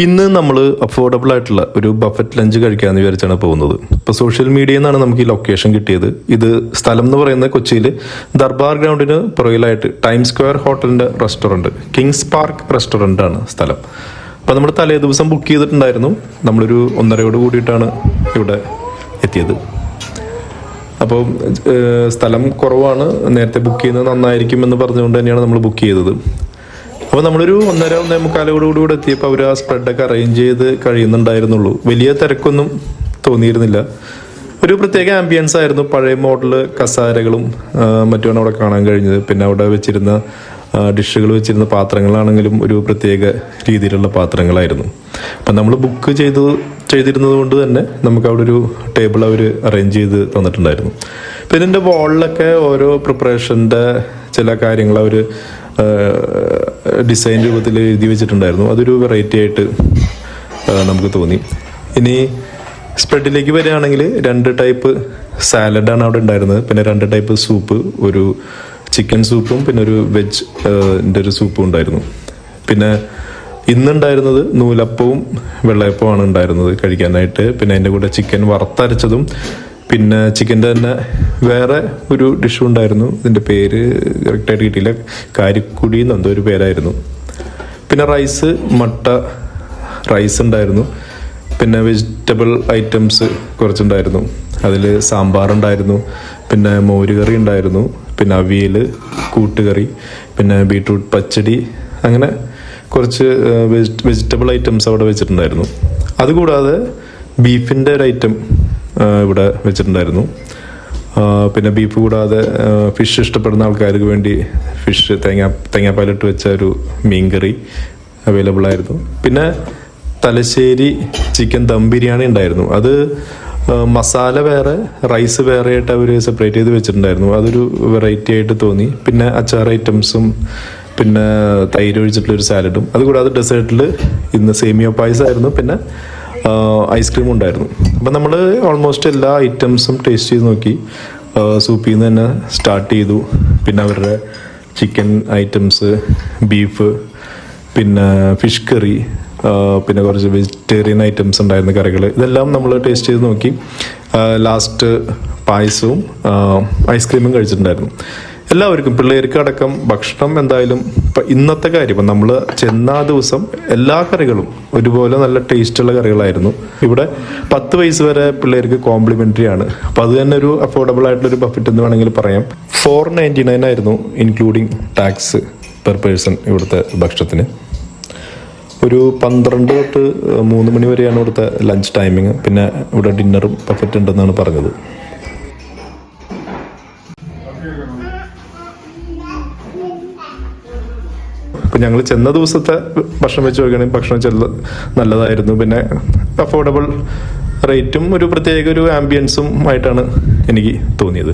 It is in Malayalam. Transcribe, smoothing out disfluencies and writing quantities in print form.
ഇന്ന് നമ്മൾ അഫോർഡബിൾ ആയിട്ടുള്ള ഒരു ബഫറ്റ് ലഞ്ച് കഴിക്കാമെന്ന് വിചാരിച്ചാണ് പോകുന്നത്. ഇപ്പോൾ സോഷ്യൽ മീഡിയയിൽ നിന്നാണ് നമുക്ക് ഈ ലൊക്കേഷൻ കിട്ടിയത്. ഇത് സ്ഥലം എന്ന് പറയുന്നത് കൊച്ചിയിൽ ദർബാർ ഗ്രൗണ്ടിന് പുറകിലായിട്ട് ടൈം സ്ക്വയർ ഹോട്ടലിൻ്റെ റെസ്റ്റോറൻറ്റ്, കിങ്സ് പാർക്ക് റെസ്റ്റോറൻ്റ് ആണ് സ്ഥലം. അപ്പോൾ നമ്മൾ തലേ ദിവസം ബുക്ക് ചെയ്തിട്ടുണ്ടായിരുന്നു. നമ്മളൊരു 1:30 കൂടിയിട്ടാണ് ഇവിടെ എത്തിയത്. അപ്പോൾ സ്ഥലം കുറവാണ്, നേരത്തെ ബുക്ക് ചെയ്യുന്നത് നന്നായിരിക്കും എന്ന് പറഞ്ഞുകൊണ്ട് തന്നെയാണ് നമ്മൾ ബുക്ക് ചെയ്തത്. അപ്പോൾ നമ്മളൊരു 1:30-1:45 കൂടി എത്തിയപ്പോൾ അവർ ആ സ്പ്രെഡൊക്കെ അറേഞ്ച് ചെയ്ത് കഴിയുന്നുണ്ടായിരുന്നുള്ളൂ. വലിയ തിരക്കൊന്നും തോന്നിയിരുന്നില്ല. ഒരു പ്രത്യേക ആംബിയൻസ് ആയിരുന്നു. പഴയ മോഡൽ കസാരകളും മറ്റുമാണ് അവിടെ കാണാൻ കഴിഞ്ഞത്. പിന്നെ അവിടെ വെച്ചിരുന്ന ഡിഷുകൾ വെച്ചിരുന്ന പാത്രങ്ങളാണെങ്കിലും ഒരു പ്രത്യേക രീതിയിലുള്ള പാത്രങ്ങളായിരുന്നു. അപ്പം നമ്മൾ ബുക്ക് ചെയ്തിരുന്നത് കൊണ്ട് തന്നെ നമുക്ക് അവിടെ ഒരു ടേബിൾ അവർ അറേഞ്ച് ചെയ്ത് തന്നിട്ടുണ്ടായിരുന്നു. പിന്നെ ഇതിൻ്റെ വാളിലൊക്കെ ഓരോ പ്രിപ്പറേഷൻ്റെ ചില കാര്യങ്ങൾ അവർ ഡിസൈൻ രൂപത്തിൽ എഴുതി വെച്ചിട്ടുണ്ടായിരുന്നു. അതൊരു വെറൈറ്റി ആയിട്ട് നമുക്ക് തോന്നി. ഇനി സ്പ്രെഡിലേക്ക് വരികയാണെങ്കിൽ 2 ടൈപ്പ് സാലഡാണ് അവിടെ ഉണ്ടായിരുന്നത്. പിന്നെ 2 ടൈപ്പ് സൂപ്പ്, ഒരു ചിക്കൻ സൂപ്പും പിന്നെ ഒരു വെജിൻ്റെ ഒരു സൂപ്പും ഉണ്ടായിരുന്നു. പിന്നെ ഇന്നുണ്ടായിരുന്നത് നൂലപ്പവും വെള്ളയപ്പവുമാണ് ഉണ്ടായിരുന്നത് കഴിക്കാനായിട്ട്. പിന്നെ അതിൻ്റെ കൂടെ ചിക്കൻ വറുത്തരച്ചതും പിന്നെ ചിക്കൻ്റെ തന്നെ വേറെ ഒരു ഡിഷും ഉണ്ടായിരുന്നു. ഇതിൻ്റെ പേര് കറക്റ്റായിട്ട് കിട്ടിയില്ല, കാരിക്കുടി എന്നെന്തോ ഒരു പേരായിരുന്നു. പിന്നെ മട്ട റൈസ് ഉണ്ടായിരുന്നു. പിന്നെ വെജിറ്റബിൾ ഐറ്റംസ് കുറച്ചുണ്ടായിരുന്നു. അതിൽ സാമ്പാറുണ്ടായിരുന്നു, പിന്നെ മോരുകറി ഉണ്ടായിരുന്നു, പിന്നെ അവിയൽ, കൂട്ടുകറി, പിന്നെ ബീട്രൂട്ട് പച്ചടി, അങ്ങനെ കുറച്ച് വെജിറ്റബിൾ ഐറ്റംസ് അവിടെ വെച്ചിട്ടുണ്ടായിരുന്നു. അതുകൂടാതെ ബീഫിൻ്റെ ഒരു ഐറ്റം ഇവിടെ വെച്ചിട്ടുണ്ടായിരുന്നു. പിന്നെ ബീഫ് കൂടാതെ ഫിഷ് ഇഷ്ടപ്പെടുന്ന ആൾക്കാർക്ക് വേണ്ടി ഫിഷ് തേങ്ങാപ്പാലിട്ട് വെച്ച ഒരു മീൻകറി അവൈലബിൾ ആയിരുന്നു. പിന്നെ തലശ്ശേരി ചിക്കൻ ദം ബിരിയാണി ഉണ്ടായിരുന്നു. അത് മസാല വേറെ റൈസ് വേറെ ആയിട്ട് അവർ സെപ്പറേറ്റ് ചെയ്ത് വെച്ചിട്ടുണ്ടായിരുന്നു. അതൊരു വെറൈറ്റി ആയിട്ട് തോന്നി. പിന്നെ അച്ചാർ ഐറ്റംസും പിന്നെ തൈര് ഒഴിച്ചിട്ടുള്ളൊരു സാലഡും. അതുകൂടാതെ ഡെസേർട്ടിൽ ഇന്ന് സേമിയ പായസമായിരുന്നു. പിന്നെ ഐസ്ക്രീം ഉണ്ടായിരുന്നു. അപ്പം നമ്മൾ ഓൾമോസ്റ്റ് എല്ലാ ഐറ്റംസും ടേസ്റ്റ് ചെയ്ത് നോക്കി. സൂപ്പിൽ നിന്ന് തന്നെ സ്റ്റാർട്ട് ചെയ്തു. പിന്നെ അവരുടെ ചിക്കൻ ഐറ്റംസ്, ബീഫ്, പിന്നെ ഫിഷ് കറി, പിന്നെ കുറച്ച് വെജിറ്റേറിയൻ ഐറ്റംസ് ഉണ്ടായിരുന്ന കറികൾ, ഇതെല്ലാം നമ്മൾ ടേസ്റ്റ് ചെയ്ത് നോക്കി. ലാസ്റ്റ് പായസവും ഐസ്ക്രീമും കഴിച്ചിട്ടുണ്ടായിരുന്നു. എല്ലാവർക്കും, പിള്ളേർക്ക് അടക്കം ഭക്ഷണം എന്തായാലും ഇപ്പം ഇന്നത്തെ കാര്യം, ഇപ്പം നമ്മൾ ചെന്ന ആ ദിവസം എല്ലാ കറികളും ഒരുപോലെ നല്ല ടേസ്റ്റുള്ള കറികളായിരുന്നു. ഇവിടെ 10 വയസ്സ് വരെ പിള്ളേർക്ക് കോംപ്ലിമെൻ്ററി ആണ്. അപ്പം അത് തന്നെ ഒരു അഫോർഡബിൾ ആയിട്ടുള്ളൊരു ബഫറ്റ് എന്ന് വേണമെങ്കിൽ പറയാം. 499 ആയിരുന്നു ഇൻക്ലൂഡിങ് ടാക്സ് പെർ പേഴ്സൺ ഇവിടുത്തെ ഭക്ഷണത്തിന്. ഒരു 12 തൊട്ട് 3 മണി വരെയാണ് ഇവിടുത്തെ ലഞ്ച് ടൈമിങ്. പിന്നെ ഇവിടെ ഡിന്നറും ബഫറ്റ് ഉണ്ടെന്നാണ് പറഞ്ഞത്. അപ്പം ഞങ്ങൾ ചെന്ന ദിവസത്തെ ഭക്ഷണം വെച്ച് നോക്കുകയാണെങ്കിൽ ഭക്ഷണം നല്ലതായിരുന്നു. പിന്നെ അഫോർഡബിൾ റേറ്റും ഒരു പ്രത്യേക ഒരു ആംബിയൻസും ആയിട്ടാണ് എനിക്ക് തോന്നിയത്.